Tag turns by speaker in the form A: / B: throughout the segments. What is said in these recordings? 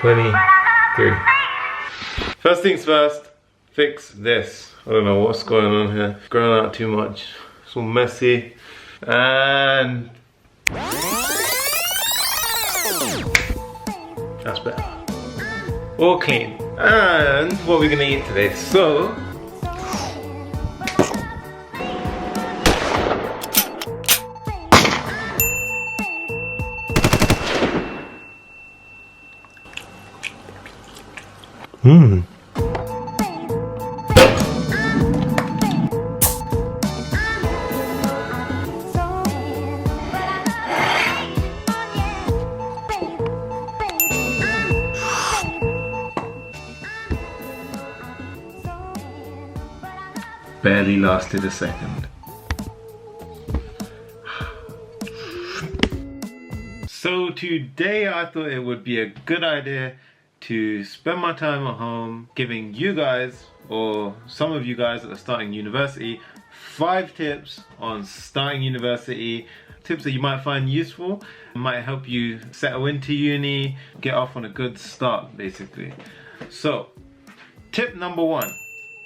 A: 23. First things first, fix this. I don't know what's going on here. It's growing out too much. It's all messy. And that's better. All clean. And what we're gonna eat today. So barely lasted a second. So today I thought it would be a good idea to spend my time at home giving you guys, or some of you guys that are starting university, 5 tips on starting university. Tips that you might find useful, might help you settle into uni, get off on a good start basically. So tip number 1,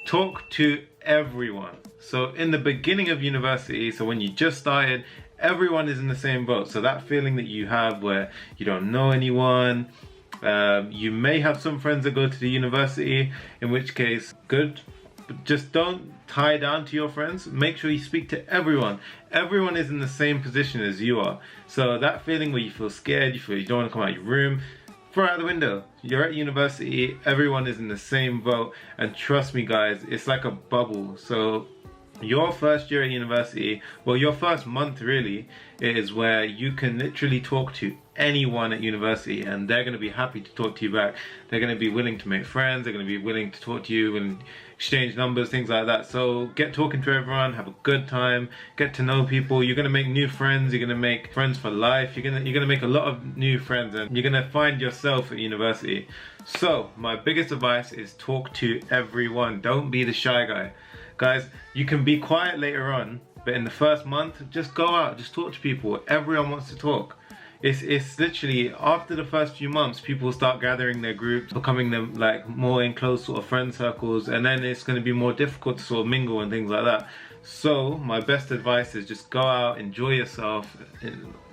A: talk to everyone. So in the beginning of university, so when you just started, everyone is in the same boat. So that feeling that you have where you don't know anyone, you may have some friends that go to the university, in which case good, but just don't tie down to your friends. Make sure you speak to everyone. Everyone is in the same position as you are. So that feeling where you feel scared, you feel you don't want to come out of your room, throw it out the window. You're at university, everyone is in the same boat, and trust me guys, it's like a bubble. So your first year at university, well, your first month really, is where you can literally talk to anyone at university and they're going to be happy to talk to you back. They're going to be willing to make friends, they're going to be willing to talk to you and exchange numbers, things like that. So get talking to everyone, have a good time, get to know people. You're going to make new friends, you're going to make friends for life, you're going to make a lot of new friends, and you're going to find yourself at university. So my biggest advice is talk to everyone. Don't be the shy guy. Guys, you can be quiet later on, but in the first month, just go out, just talk to people. Everyone wants to talk. It's literally after the first few months, people start gathering their groups, becoming them like more in close sort of friend circles, and then it's going to be more difficult to sort of mingle and things like that. So my best advice is just go out, enjoy yourself,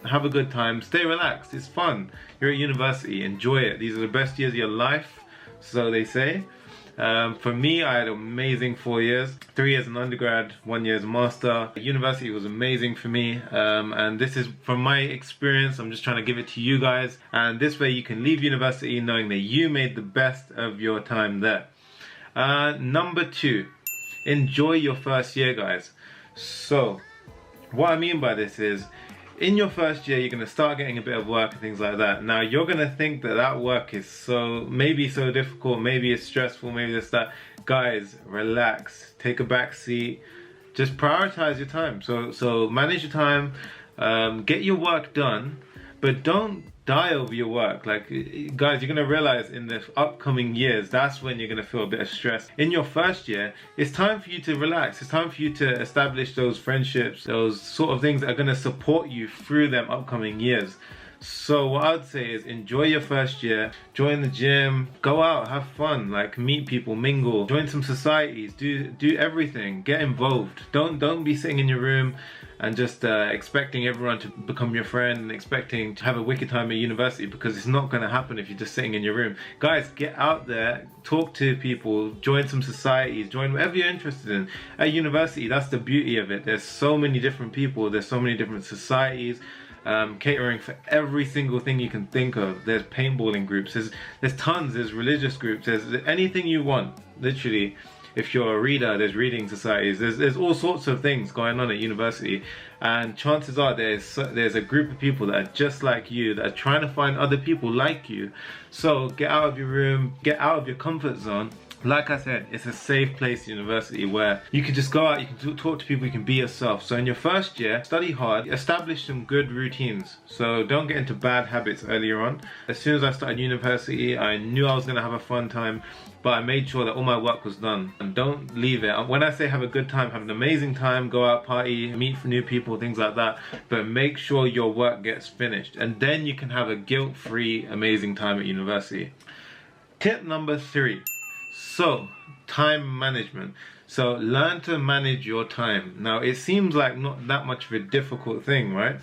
A: have a good time, stay relaxed. It's fun. You're at university, enjoy it. These are the best years of your life, so they say. For me, I had an amazing 4 years. 3 years in undergrad, 1 year as a master. University was amazing for me, and this is from my experience. I'm just trying to give it to you guys, and this way you can leave university knowing that you made the best of your time there. Number 2, enjoy your first year, guys. So what I mean by this is, in your first year, you're going to start getting a bit of work and things like that. Now, you're going to think that that work is maybe so difficult, maybe it's stressful, maybe this, that. Guys, relax, take a back seat, just prioritize your time. So manage your time, get your work done, but don't die over your work. Like, guys, you're gonna realize in the upcoming years, that's when you're gonna feel a bit of stress. In your first year, it's time for you to relax. It's time for you to establish those friendships, those sort of things that are gonna support you through them upcoming years. So what I'd say is enjoy your first year, join the gym, go out, have fun, like meet people, mingle, join some societies, do everything, get involved. Don't be sitting in your room and just expecting everyone to become your friend and expecting to have a wicked time at university, because it's not going to happen if you're just sitting in your room. Guys, get out there, talk to people, join some societies, join whatever you're interested in. At university, that's the beauty of it. There's so many different people, there's so many different societies, catering for every single thing you can think of. There's paintballing groups, there's tons, there's religious groups, there's anything you want, literally. If you're a reader, there's reading societies, there's all sorts of things going on at university, and chances are there's a group of people that are just like you, that are trying to find other people like you. So get out of your room, get out of your comfort zone. Like I said, it's a safe place, university, where you can just go out, you can talk to people, you can be yourself. So in your first year, study hard, establish some good routines. So don't get into bad habits earlier on. As soon as I started university, I knew I was going to have a fun time, but I made sure that all my work was done. And don't leave it. When I say have a good time, have an amazing time, go out, party, meet new people, things like that. But make sure your work gets finished. And then you can have a guilt-free, amazing time at university. Tip number 3. So, time management. So learn to manage your time. Now it seems like not that much of a difficult thing, right?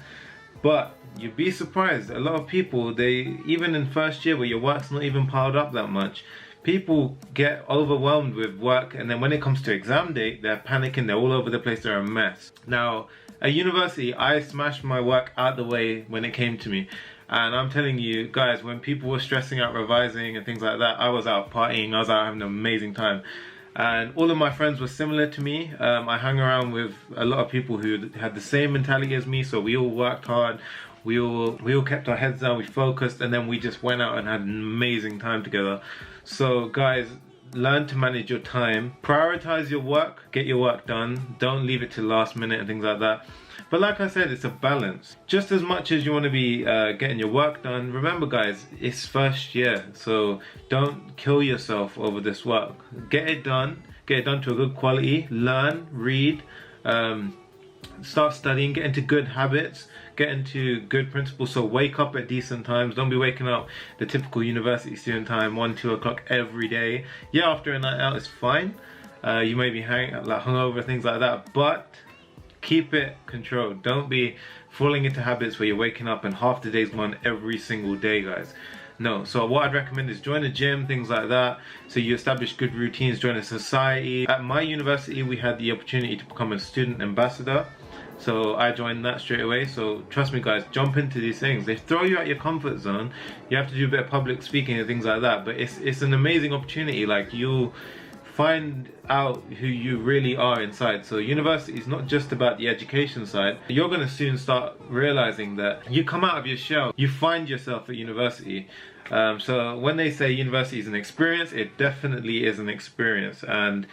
A: But you'd be surprised. A lot of people, they, even in first year where your work's not even piled up that much, people get overwhelmed with work, and then when it comes to exam date, they're panicking, they're all over the place, they're a mess. Now, at university, I smashed my work out the way when it came to me. And I'm telling you guys, when people were stressing out revising and things like that, I was out partying, I was out having an amazing time. And all of my friends were similar to me. I hung around with a lot of people who had the same mentality as me, so we all worked hard. We all kept our heads down, we focused, and then we just went out and had an amazing time together. So guys, learn to manage your time. Prioritize your work, get your work done. Don't leave it to last minute and things like that. But like I said, it's a balance. Just as much as you want to be getting your work done, remember guys, it's first year. So don't kill yourself over this work. Get it done to a good quality. Learn, read, start studying, get into good habits, get into good principles. So wake up at decent times. Don't be waking up the typical university student time, 1, 2 o'clock every day. Yeah, after a night out is fine. You may be hungover, things like that, but keep it controlled. Don't be falling into habits where you're waking up and half the day's gone every single day, guys. No. So what I'd recommend is join a gym, things like that. So you establish good routines, join a society. At my university, we had the opportunity to become a student ambassador. So I joined that straight away. So trust me guys, jump into these things. They throw you out your comfort zone. You have to do a bit of public speaking and things like that. But it's an amazing opportunity. Like, you'll find out who you really are inside. So university is not just about the education side. You're going to soon start realizing that you come out of your shell, you find yourself at university. So when they say university is an experience, it definitely is an experience. And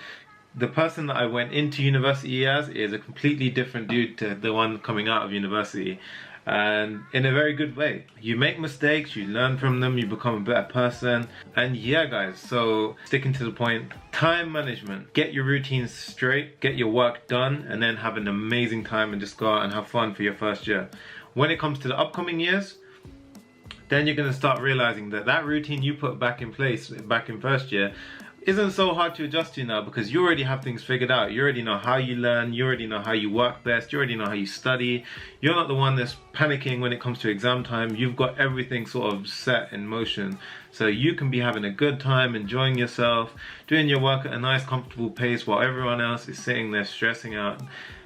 A: the person that I went into university as is a completely different dude to the one coming out of university. And in a very good way. You make mistakes, you learn from them, you become a better person. And yeah guys, so sticking to the point, time management. Get your routines straight, get your work done, and then have an amazing time and just go out and have fun for your first year. When it comes to the upcoming years, then you're going to start realizing that that routine you put back in place back in first year isn't so hard to adjust to now, because you already have things figured out. You already know how you learn, you already know how you work best, you already know how you study. You're not the one that's panicking when it comes to exam time. You've got everything sort of set in motion. So you can be having a good time, enjoying yourself, doing your work at a nice comfortable pace while everyone else is sitting there stressing out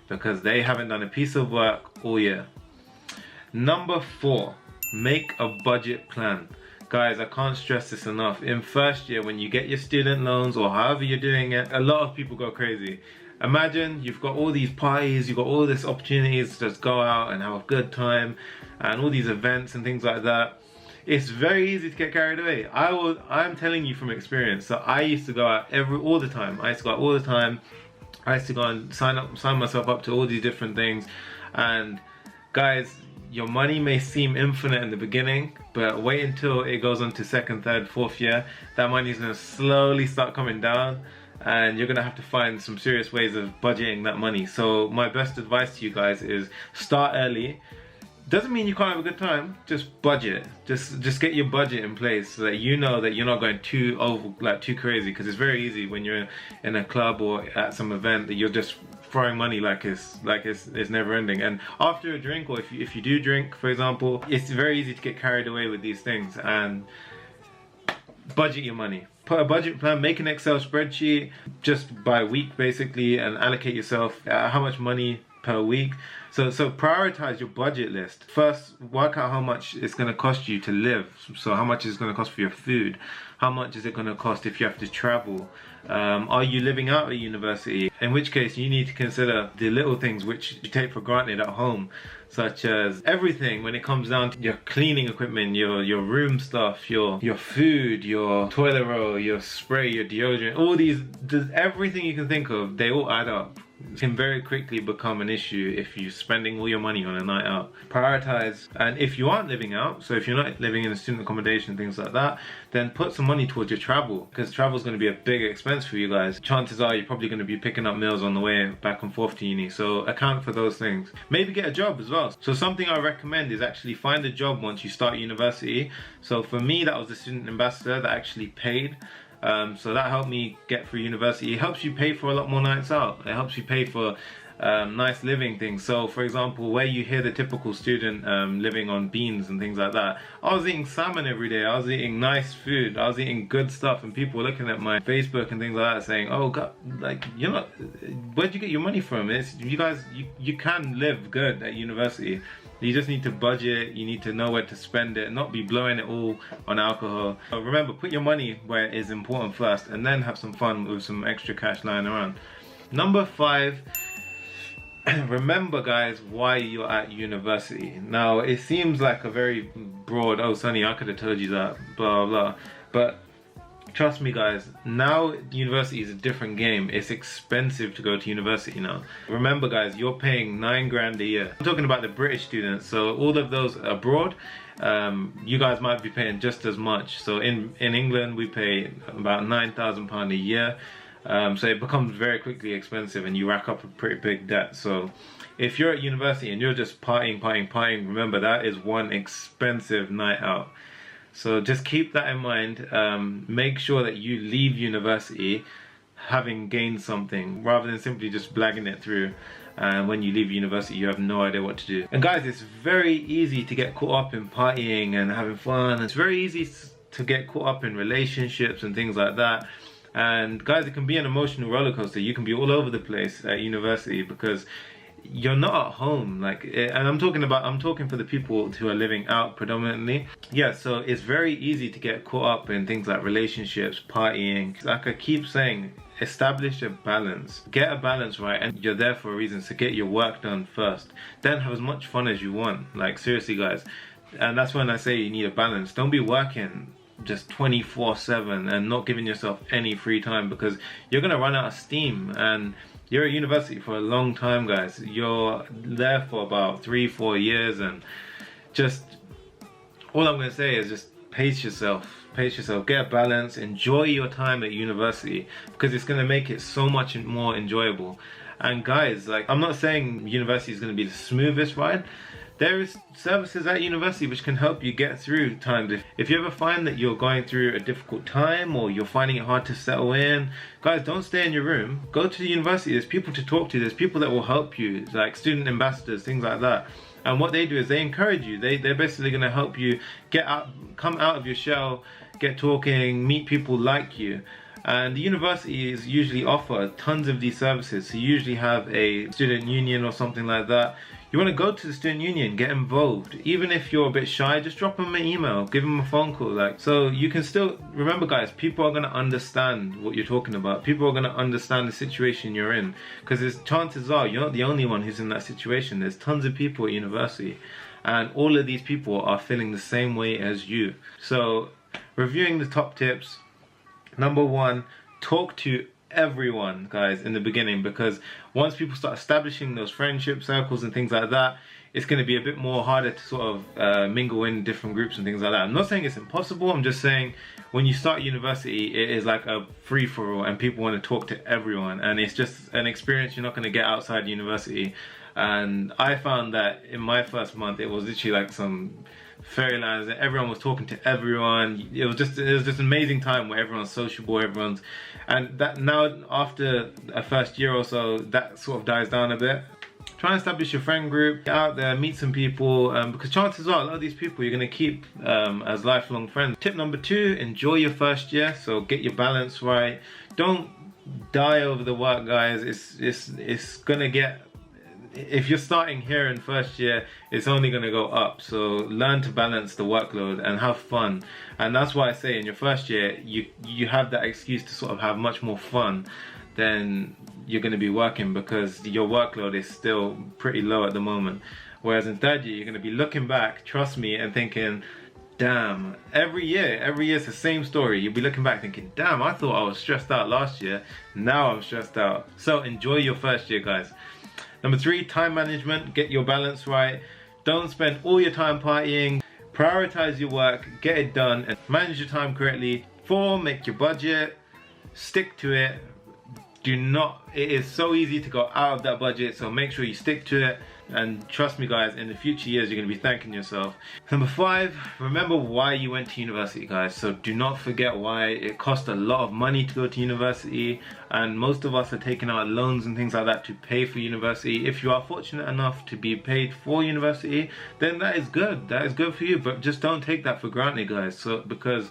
A: because they haven't done a piece of work all year. Number 4, make a budget plan. Guys, I can't stress this enough. In first year, when you get your student loans or however you're doing it, a lot of people go crazy. Imagine you've got all these parties, you've got all these opportunities to just go out and have a good time and all these events and things like that. It's very easy to get carried away. I'm telling you from experience. So I used to go out all the time. I used to go out all the time. I used to go and sign myself up to all these different things. And guys, your money may seem infinite in the beginning, but wait until it goes on to second, third, fourth year. That money is going to slowly start coming down, and you're going to have to find some serious ways of budgeting that money. So my best advice to you guys is start early. Doesn't mean you can't have a good time, just budget. Just get your budget in place so that you know that you're not going too crazy, because it's very easy when you're in a club or at some event that you're just throwing money like it's never ending. And after a drink, or if you do drink, for example, it's very easy to get carried away with these things. And budget your money. Put a budget plan, make an Excel spreadsheet just by week basically, and allocate yourself how much money per week. So prioritize your budget list. First, work out how much it's going to cost you to live. So how much is it going to cost for your food? How much is it going to cost if you have to travel? Are you living out at university? In which case you need to consider the little things which you take for granted at home, such as everything when it comes down to your cleaning equipment, your room stuff, your food, your toilet roll, your spray, your deodorant, all these, everything you can think of, they all add up. can very quickly become an issue if you're spending all your money on a night out. Prioritize, and if you aren't living out, so if you're not living in a student accommodation, things like that, then put some money towards your travel, because travel is going to be a big expense for you guys. Chances are you're probably going to be picking up meals on the way back and forth to uni, so account for those things. Maybe get a job as well. So something I recommend is actually find a job once you start university. So for me, that was the student ambassador that actually paid. So that helped me get through university. It helps you pay for a lot more nights out. It helps you pay for nice living things. So for example, where you hear the typical student living on beans and things like that, I was eating salmon every day. I was eating nice food. I was eating good stuff, and people were looking at my Facebook and things like that saying, oh God, like, you're not, where'd you get your money from? It's, you guys, you can live good at university. You just need to budget, you need to know where to spend it, not be blowing it all on alcohol. So remember, put your money where it is important first, and then have some fun with some extra cash lying around. Number 5, remember guys, why you're at university. Now, it seems like a very broad, oh Sonny, I could have told you that, blah, blah, but trust me guys, now university is a different game. It's expensive to go to university now. Remember guys, you're paying 9 grand a year. I'm talking about the British students, so all of those abroad, you guys might be paying just as much. So in England, we pay about £9,000 a year. So it becomes very quickly expensive, and you rack up a pretty big debt. So if you're at university and you're just partying, remember that is one expensive night out. So just keep that in mind. Make sure that you leave university having gained something, rather than simply just blagging it through, and when you leave university you have no idea what to do. And guys, it's very easy to get caught up in partying and having fun. It's very easy to get caught up in relationships and things like that. And guys, it can be an emotional roller coaster. You can be all over the place at university because you're not at home, like, and I'm talking for the people who are living out predominantly. Yeah, so it's very easy to get caught up in things like relationships, partying. Like I keep saying, establish a balance, get a balance right, and you're there for a reason. So get your work done first, then have as much fun as you want. Like seriously guys, and that's when I say you need a balance. Don't be working just 24/7 and not giving yourself any free time, because you're gonna run out of steam. And you're at university for a long time guys. You're there for about 3-4 years, and just all I'm gonna say is just pace yourself, get a balance, enjoy your time at university, because it's gonna make it so much more enjoyable. And guys, like, I'm not saying university is gonna be the smoothest ride. There is services at university which can help you get through times. If you ever find that you're going through a difficult time, or you're finding it hard to settle in, guys, don't stay in your room. Go to the university. There's people to talk to. There's people that will help you, like student ambassadors, things like that. And what they do is they encourage you. They're basically going to help you get out, come out of your shell, get talking, meet people like you. And the universities usually offer tons of these services. So you usually have a student union or something like that. You want to go to the student union, get involved. Even if you're a bit shy, just drop them an email, give them a phone call. Like, so you can still, remember guys, people are going to understand what you're talking about. People are going to understand the situation you're in, because chances are you're not the only one who's in that situation. There's tons of people at university, and all of these people are feeling the same way as you. So reviewing the top tips, number 1, talk to everyone guys in the beginning, because once people start establishing those friendship circles and things like that, it's going to be a bit more harder to sort of mingle in different groups and things like that. I'm not saying it's impossible, I'm just saying when you start university it is like a free-for-all, and people want to talk to everyone, and it's just an experience you're not going to get outside university. And I found that in my first month it was literally like some fairylands, and everyone was talking to everyone. It was just an amazing time where everyone's sociable, and that now after a first year or so, that sort of dies down a bit. Try and establish your friend group, get out there, meet some people, because chances are a lot of these people you're going to keep as lifelong friends. Tip number 2, enjoy your first year. So get your balance right. Don't die over the work guys. It's gonna get, if you're starting here in first year, it's only going to go up. So learn to balance the workload and have fun. And that's why I say in your first year, you have that excuse to sort of have much more fun than you're going to be working, because your workload is still pretty low at the moment. Whereas in third year, you're going to be looking back, trust me, and thinking, damn, every year it's the same story. You'll be looking back thinking, damn, I thought I was stressed out last year, now I'm stressed out. So enjoy your first year, guys. Number 3, time management. Get your balance right. Don't spend all your time partying. Prioritize your work, get it done, and manage your time correctly. 4, make your budget, stick to it. It is so easy to go out of that budget, so make sure you stick to it. And trust me guys, in the future years you're going to be thanking yourself. Number 5, remember why you went to university, guys. So do not forget why. It costs a lot of money to go to university, and most of us are taking out loans and things like that to pay for university. If you are fortunate enough to be paid for university, then that is good. That is good for you, but just don't take that for granted, guys. So because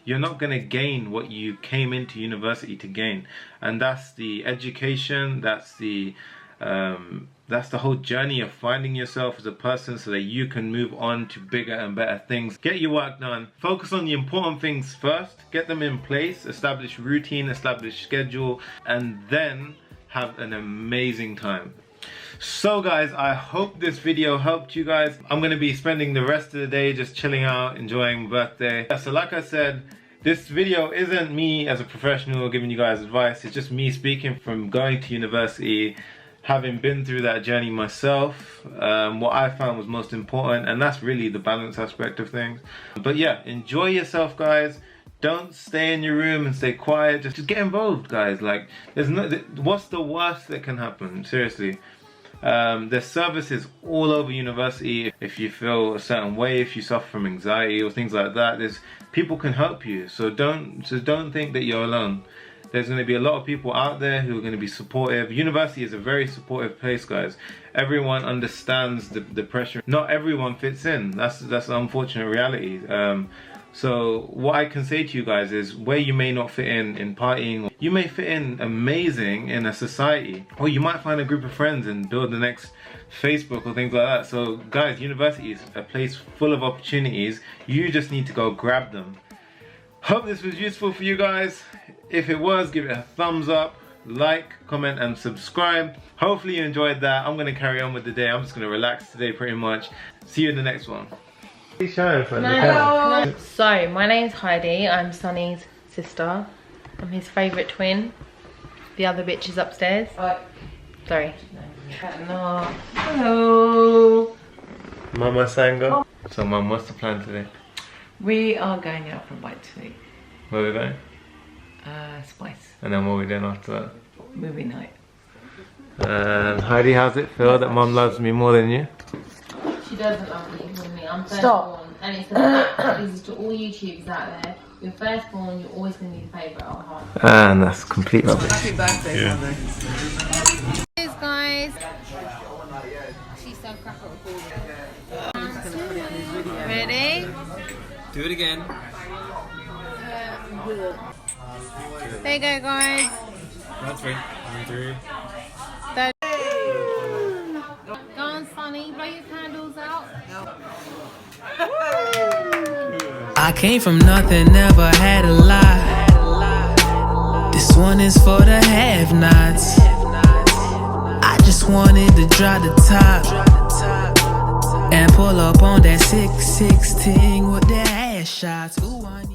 A: you're not going to gain what you came into university to gain, and that's the education, that's the whole journey of finding yourself as a person so that you can move on to bigger and better things. Get your work done. Focus on the important things first. Get them in place. Establish routine, establish schedule, and then have an amazing time. So guys, I hope this video helped you guys. I'm going to be spending the rest of the day just chilling out, enjoying my birthday. So like I said, this video isn't me as a professional giving you guys advice. It's just me speaking from going to university, having been through that journey myself, what I found was most important, and that's really the balance aspect of things. But yeah, enjoy yourself, guys. Don't stay in your room and stay quiet. Just get involved, guys. Like, what's the worst that can happen? Seriously. There's services all over university. If you feel a certain way, if you suffer from anxiety or things like that, people can help you. So don't think that you're alone. There's going to be a lot of people out there who are going to be supportive. University is a very supportive place, guys. Everyone understands the pressure. Not everyone fits in. That's the unfortunate reality. So what I can say to you guys is, where you may not fit in partying, you may fit in amazing in a society, or you might find a group of friends and build the next Facebook or things like that. So guys, university is a place full of opportunities. You just need to go grab them. Hope this was useful for you guys. If it was, give it a thumbs up, like, comment and subscribe. Hopefully you enjoyed that. I'm going to carry on with the day. I'm just going to relax today pretty much. See you in the next one.
B: No. So, my name's Heidi. I'm Sonny's sister. I'm his favourite twin. The other bitch is upstairs. Sorry. No. Hello.
A: Mama Sanga. So Mum, what's the plan today?
C: We are going out for a bite to eat.
A: Where are we going?
C: Spice.
A: And then what are we doing after that?
C: Movie night.
A: And Heidi, how's it feel that Mum loves me more than you?
B: She doesn't love me more than me. I'm firstborn. And it's the fact, this is to all YouTubers out there. You're firstborn, you're always going to be the favourite at heart.
A: And that's complete rubbish.
C: Happy birthday, Sunday.
B: Cheers, guys. She's so crap at recording. Ready?
A: Do it again.
B: There you go, guys.
A: That's right. 1, 3.
B: Go on, Sonny. Blow your candles out.
D: I came from nothing, never had a lot. This one is for the have-nots. I just wanted to drop the top and pull up on that 616 with the ass shots. Ooh, I need